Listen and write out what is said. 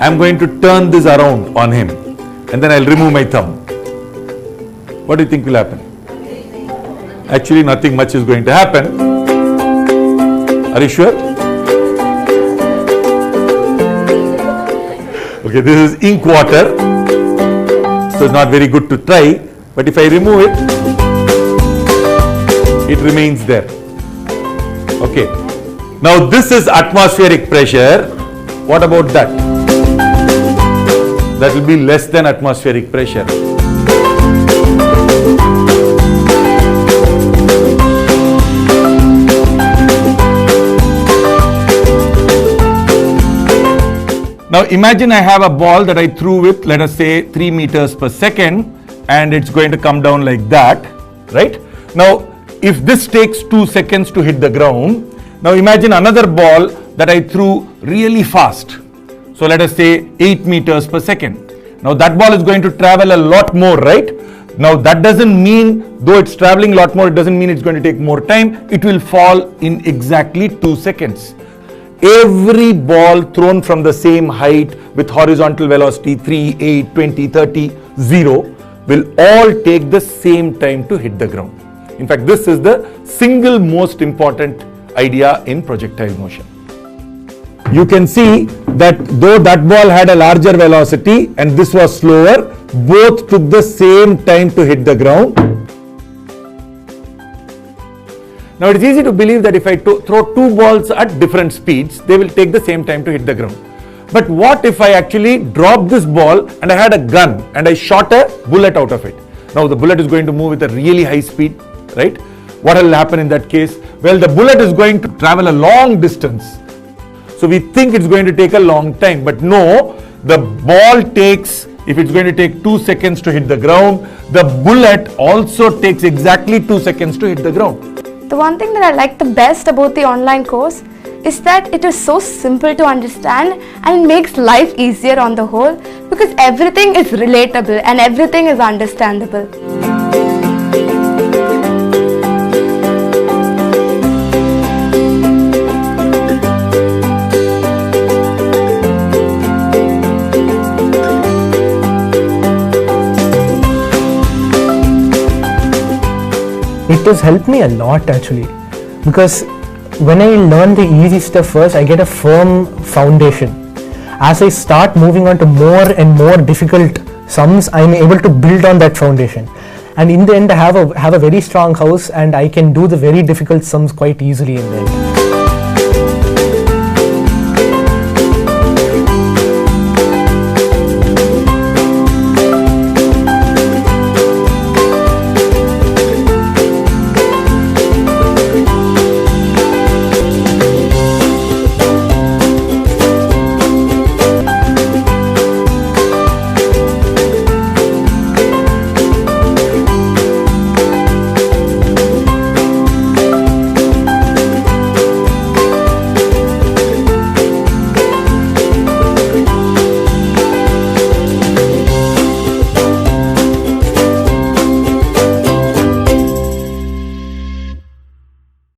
I'm going to turn this around on him and then I'll remove my thumb. What do you think will happen? Actually, nothing much is going to happen. Are you sure? Okay, this is ink water, so it's not very good to try, but if I remove it, it remains there. Okay, now this is atmospheric pressure. What about that? That will be less than atmospheric pressure. Now imagine I have a ball that I threw with, let us say, 3 meters per second, and it's going to come down like that, right? Now if this takes 2 seconds to hit the ground, now imagine another ball that I threw really fast. So let us say 8 meters per second. Now that ball is going to travel a lot more, right? Now that doesn't mean, though it's traveling a lot more, it doesn't mean it's going to take more time. It will fall in exactly 2 seconds. Every ball thrown from the same height with horizontal velocity 3, 8, 20, 30, 0 will all take the same time to hit the ground. In fact, this is the single most important idea in projectile motion. You can see that though that ball had a larger velocity and this was slower, both took the same time to hit the ground. Now it is easy to believe that if I throw 2 balls at different speeds, they will take the same time to hit the ground. But what if I actually drop this ball and I had a gun and I shot a bullet out of it? Now the bullet is going to move with a really high speed, right? What will happen in that case? Well, the bullet is going to travel a long distance. So we think it's going to take a long time, but no, the ball takes, if it's going to take 2 seconds to hit the ground, the bullet also takes exactly 2 seconds to hit the ground. The one thing that I like the best about the online course is that it is so simple to understand and it makes life easier on the whole because everything is relatable and everything is understandable. It has helped me a lot actually, because when I learn the easy stuff first, I get a firm foundation. As I start moving on to more and more difficult sums, I am able to build on that foundation. And in the end, I have a very strong house and I can do the very difficult sums quite easily in the end.